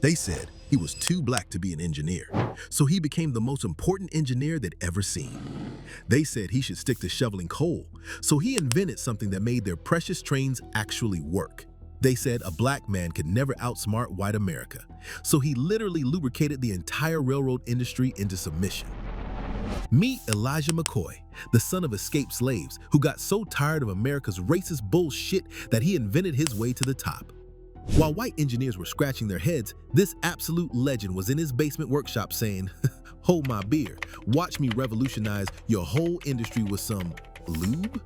They said he was too black to be an engineer, so he became the most important engineer they'd ever seen. They said he should stick to shoveling coal, so he invented something that made their precious trains actually work. They said a black man could never outsmart white America, so he literally lubricated the entire railroad industry into submission. Meet Elijah McCoy, the son of escaped slaves who got so tired of America's racist bullshit that he invented his way to the top. While white engineers were scratching their heads, this absolute legend was in his basement workshop saying, "Hold my beer, watch me revolutionize your whole industry with some lube."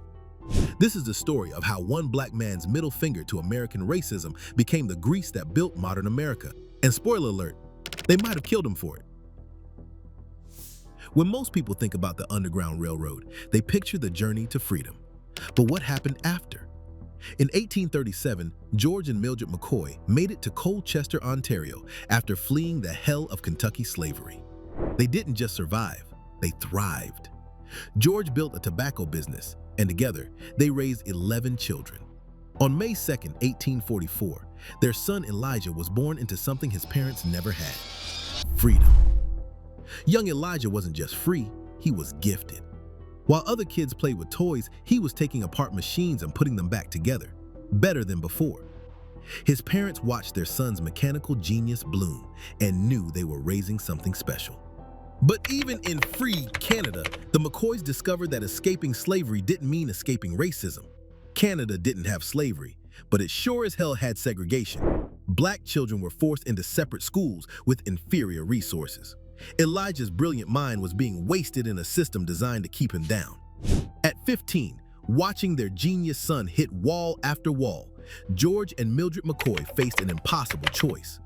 This is the story of how one black man's middle finger to American racism became the grease that built modern America. And spoiler alert, they might have killed him for it. When most people think about the Underground Railroad, they picture the journey to freedom. But what happened after? In 1837, George and Mildred McCoy made it to Colchester, Ontario, after fleeing the hell of Kentucky slavery. They didn't just survive, they thrived. George built a tobacco business, and together, they raised 11 children. On May 2, 1844, their son Elijah was born into something his parents never had: freedom. Young Elijah wasn't just free, he was gifted. While other kids played with toys, he was taking apart machines and putting them back together, better than before. His parents watched their son's mechanical genius bloom and knew they were raising something special. But even in free Canada, the McCoys discovered that escaping slavery didn't mean escaping racism. Canada didn't have slavery, but it sure as hell had segregation. Black children were forced into separate schools with inferior resources. Elijah's brilliant mind was being wasted in a system designed to keep him down. At 15, watching their genius son hit wall after wall, George and Mildred McCoy faced an impossible choice.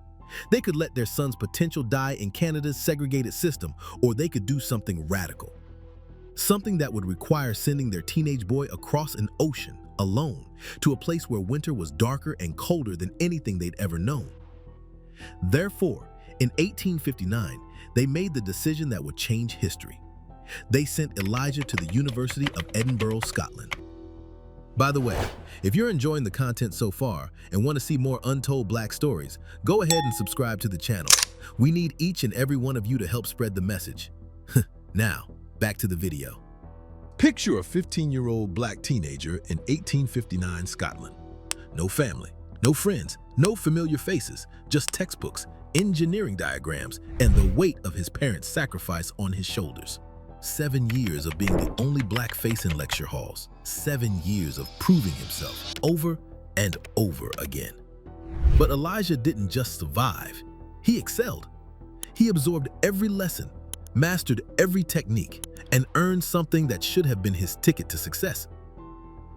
They could let their son's potential die in Canada's segregated system, or they could do something radical. Something that would require sending their teenage boy across an ocean, alone, to a place where winter was darker and colder than anything they'd ever known. Therefore, in 1859, they made the decision that would change history. They sent Elijah to the University of Edinburgh, Scotland. By the way, if you're enjoying the content so far and want to see more untold black stories, go ahead and subscribe to the channel. We need each and every one of you to help spread the message. Now, back to the video. Picture a 15-year-old black teenager in 1859 Scotland. No family, no friends, no familiar faces, just textbooks, engineering diagrams, and the weight of his parents' sacrifice on his shoulders. 7 years of being the only black face in lecture halls. 7 years of proving himself over and over again. But Elijah didn't just survive, he excelled. He absorbed every lesson, mastered every technique, and earned something that should have been his ticket to success: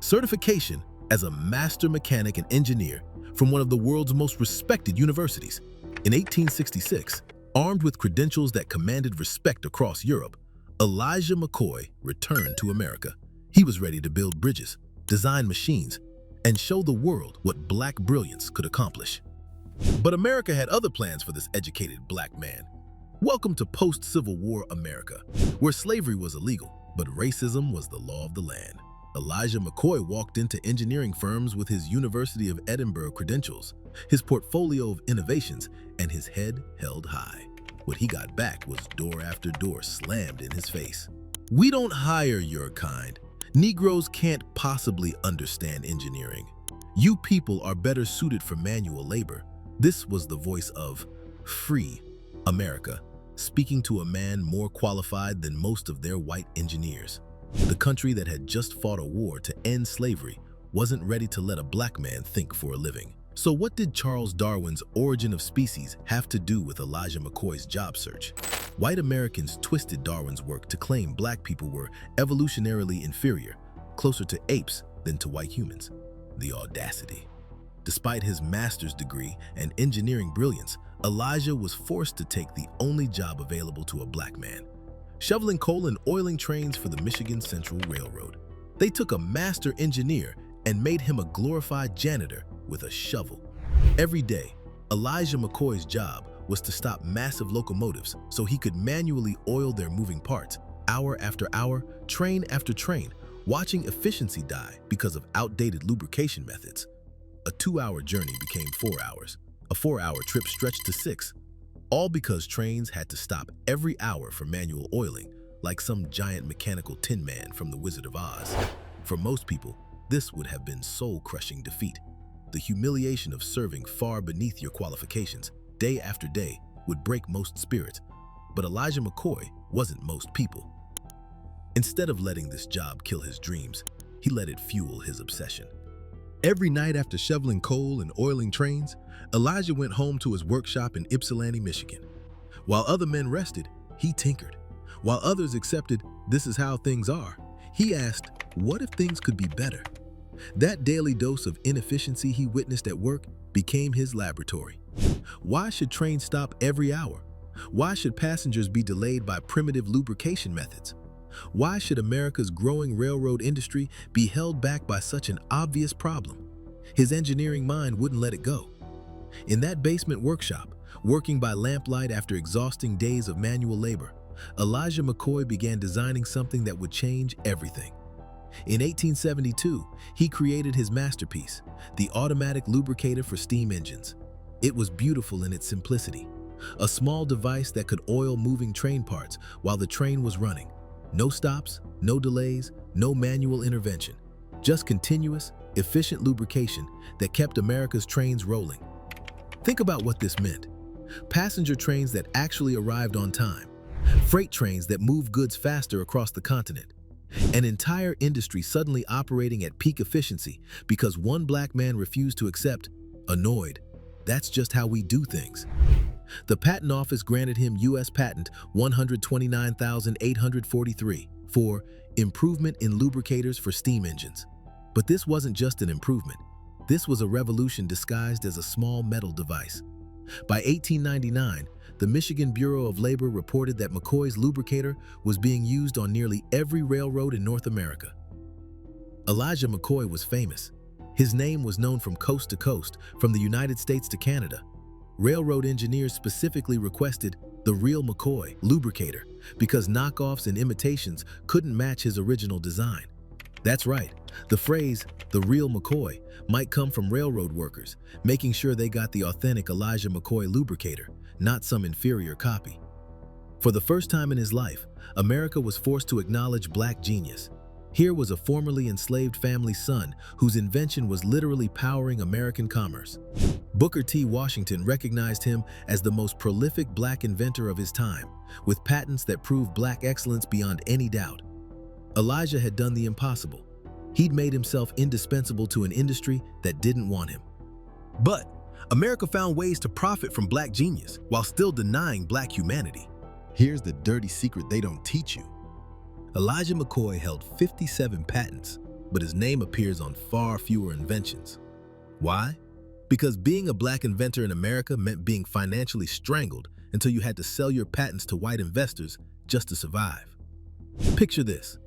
certification as a master mechanic and engineer from one of the world's most respected universities. In 1866, armed with credentials that commanded respect across Europe, Elijah McCoy returned to America. He was ready to build bridges, design machines, and show the world what black brilliance could accomplish. But America had other plans for this educated black man. Welcome to post-Civil War America, where slavery was illegal, but racism was the law of the land. Elijah McCoy walked into engineering firms with his University of Edinburgh credentials, his portfolio of innovations, and his head held high. What he got back was door after door slammed in his face. "We don't hire your kind. Negroes can't possibly understand engineering. You people are better suited for manual labor." This was the voice of free America, speaking to a man more qualified than most of their white engineers. The country that had just fought a war to end slavery wasn't ready to let a black man think for a living. So what did Charles Darwin's Origin of Species have to do with Elijah McCoy's job search? White Americans twisted Darwin's work to claim black people were evolutionarily inferior, closer to apes than to white humans. The audacity. Despite his master's degree and engineering brilliance, Elijah was forced to take the only job available to a black man: shoveling coal and oiling trains for the Michigan Central Railroad. They took a master engineer and made him a glorified janitor with a shovel. Every day, Elijah McCoy's job was to stop massive locomotives so he could manually oil their moving parts, hour after hour, train after train, watching efficiency die because of outdated lubrication methods. A 2-hour journey became 4 hours, A 4-hour trip stretched to 6, all because trains had to stop every hour for manual oiling, like some giant mechanical tin man from The Wizard of Oz. For most people, this would have been soul-crushing defeat. The humiliation of serving far beneath your qualifications, day after day, would break most spirits. But Elijah McCoy wasn't most people. Instead of letting this job kill his dreams, he let it fuel his obsession. Every night after shoveling coal and oiling trains, Elijah went home to his workshop in Ypsilanti, Michigan. While other men rested, he tinkered. While others accepted this is how things are, he asked, what if things could be better? That daily dose of inefficiency he witnessed at work became his laboratory. Why should trains stop every hour? Why should passengers be delayed by primitive lubrication methods? Why should America's growing railroad industry be held back by such an obvious problem? His engineering mind wouldn't let it go. In that basement workshop, working by lamplight after exhausting days of manual labor, Elijah McCoy began designing something that would change everything. In 1872, he created his masterpiece, the automatic lubricator for steam engines. It was beautiful in its simplicity, a small device that could oil moving train parts while the train was running. No stops, no delays, no manual intervention, just continuous, efficient lubrication that kept America's trains rolling. Think about what this meant. Passenger trains that actually arrived on time, freight trains that moved goods faster across the continent, an entire industry suddenly operating at peak efficiency because one black man refused to accept, annoyed, that's just how we do things. The Patent Office granted him U.S. Patent 129,843 for improvement in lubricators for steam engines. But this wasn't just an improvement. This was a revolution disguised as a small metal device. By 1899, the Michigan Bureau of Labor reported that McCoy's lubricator was being used on nearly every railroad in North America. Elijah McCoy was famous. His name was known from coast to coast, from the United States to Canada. Railroad engineers specifically requested the real McCoy lubricator because knockoffs and imitations couldn't match his original design. That's right, the phrase, the real McCoy, might come from railroad workers, making sure they got the authentic Elijah McCoy lubricator, not some inferior copy. For the first time in his life, America was forced to acknowledge black genius. Here was a formerly enslaved family's son whose invention was literally powering American commerce. Booker T. Washington recognized him as the most prolific black inventor of his time, with patents that proved black excellence beyond any doubt. Elijah had done the impossible. He'd made himself indispensable to an industry that didn't want him. But America found ways to profit from black genius while still denying black humanity. Here's the dirty secret they don't teach you. Elijah McCoy held 57 patents, but his name appears on far fewer inventions. Why? Because being a black inventor in America meant being financially strangled until you had to sell your patents to white investors just to survive. Picture this.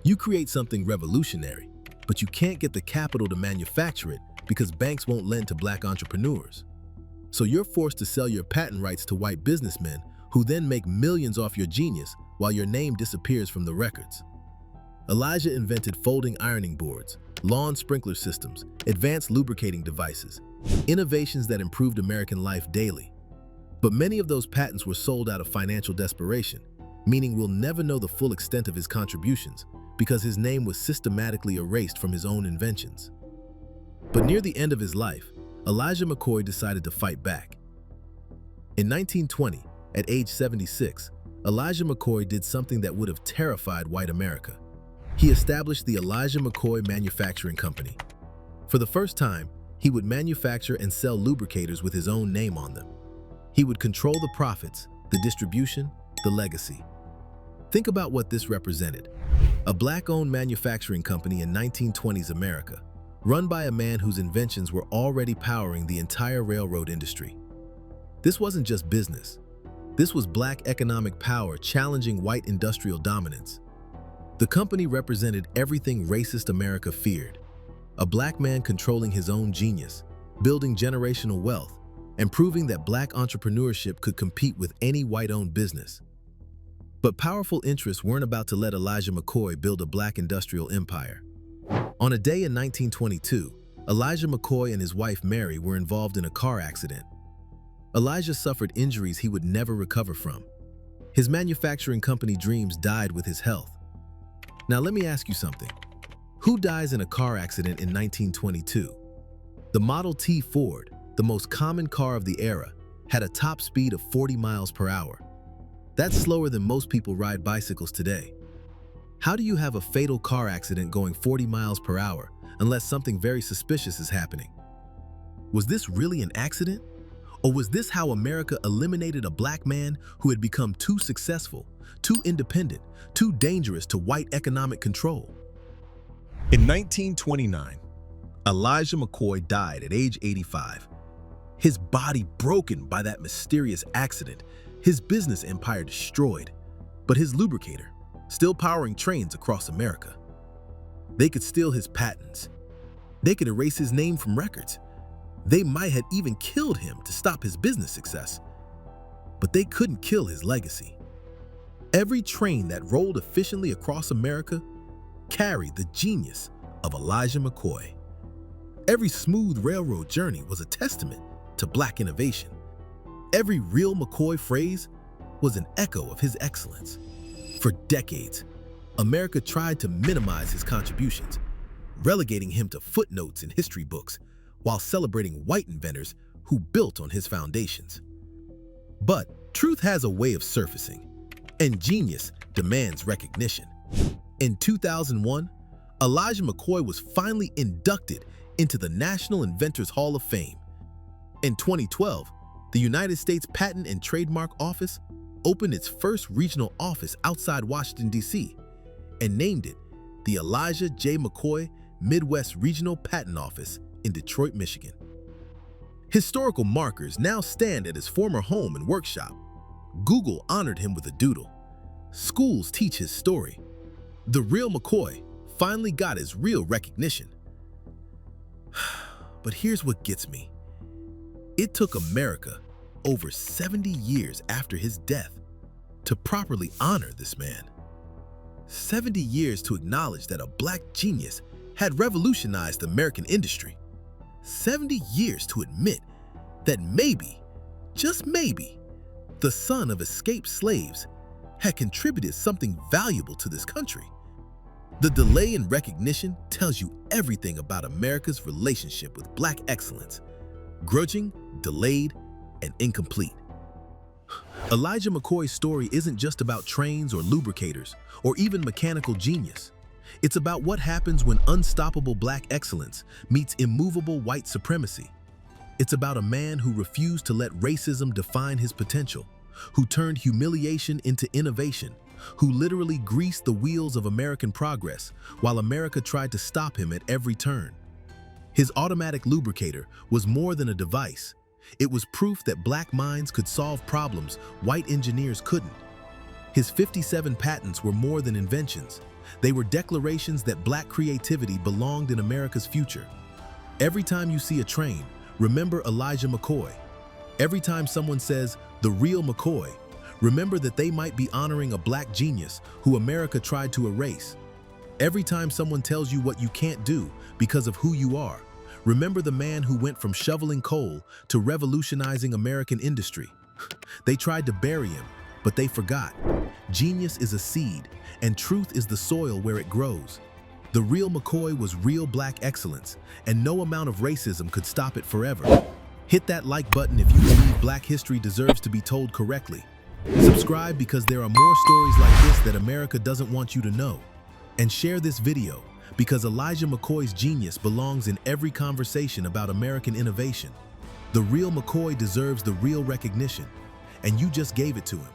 You create something revolutionary, but you can't get the capital to manufacture it because banks won't lend to black entrepreneurs. So you're forced to sell your patent rights to white businessmen who then make millions off your genius while your name disappears from the records. Elijah invented folding ironing boards, lawn sprinkler systems, advanced lubricating devices, innovations that improved American life daily. But many of those patents were sold out of financial desperation, meaning we'll never know the full extent of his contributions because his name was systematically erased from his own inventions. But near the end of his life, Elijah McCoy decided to fight back. In 1920, at age 76, Elijah McCoy did something that would have terrified white America. He established the Elijah McCoy Manufacturing Company. For the first time, he would manufacture and sell lubricators with his own name on them. He would control the profits, the distribution, the legacy. Think about what this represented. A black-owned manufacturing company in 1920s America, run by a man whose inventions were already powering the entire railroad industry. This wasn't just business. This was black economic power challenging white industrial dominance. The company represented everything racist America feared. A black man controlling his own genius, building generational wealth, and proving that black entrepreneurship could compete with any white-owned business. But powerful interests weren't about to let Elijah McCoy build a black industrial empire. On a day in 1922, Elijah McCoy and his wife Mary were involved in a car accident, Elijah suffered injuries he would never recover from. His manufacturing company dreams died with his health. Now let me ask you something. Who dies in a car accident in 1922? The Model T Ford, the most common car of the era, had a top speed of 40 miles per hour. That's slower than most people ride bicycles today. How do you have a fatal car accident going 40 miles per hour unless something very suspicious is happening? Was this really an accident? Or was this how America eliminated a black man who had become too successful, too independent, too dangerous to white economic control? In 1929, Elijah McCoy died at age 85. His body broken by that mysterious accident, his business empire destroyed, but his lubricator still powering trains across America. They could steal his patents. They could erase his name from records. They might have even killed him to stop his business success, but they couldn't kill his legacy. Every train that rolled efficiently across America carried the genius of Elijah McCoy. Every smooth railroad journey was a testament to black innovation. Every real McCoy phrase was an echo of his excellence. For decades, America tried to minimize his contributions, relegating him to footnotes in history books while celebrating white inventors who built on his foundations. But truth has a way of surfacing, and genius demands recognition. In 2001, Elijah McCoy was finally inducted into the National Inventors Hall of Fame. In 2012, the United States Patent and Trademark Office opened its first regional office outside Washington, D.C., and named it the Elijah J. McCoy Midwest Regional Patent Office in Detroit, Michigan. Historical markers now stand at his former home and workshop. Google honored him with a doodle. Schools teach his story. The real McCoy finally got his real recognition. But here's what gets me. It took America over 70 years after his death to properly honor this man. 70 years to acknowledge that a black genius had revolutionized the American industry. 70 years to admit that maybe, just maybe, the son of escaped slaves had contributed something valuable to this country. The delay in recognition tells you everything about America's relationship with black excellence: grudging, delayed, and incomplete. Elijah McCoy's story isn't just about trains or lubricators or even mechanical genius. It's about what happens when unstoppable black excellence meets immovable white supremacy. It's about a man who refused to let racism define his potential, who turned humiliation into innovation, who literally greased the wheels of American progress while America tried to stop him at every turn. His automatic lubricator was more than a device. It was proof that black minds could solve problems white engineers couldn't. His 57 patents were more than inventions. They were declarations that black creativity belonged in America's future. Every time you see a train, remember Elijah McCoy. Every time someone says, "the real McCoy," remember that they might be honoring a black genius who America tried to erase. Every time someone tells you what you can't do because of who you are, remember the man who went from shoveling coal to revolutionizing American industry. They tried to bury him, but they forgot. Genius is a seed, and truth is the soil where it grows. The real McCoy was real black excellence, and no amount of racism could stop it forever. Hit that like button if you believe black history deserves to be told correctly. Subscribe because there are more stories like this that America doesn't want you to know. And share this video because Elijah McCoy's genius belongs in every conversation about American innovation. The real McCoy deserves the real recognition, and you just gave it to him.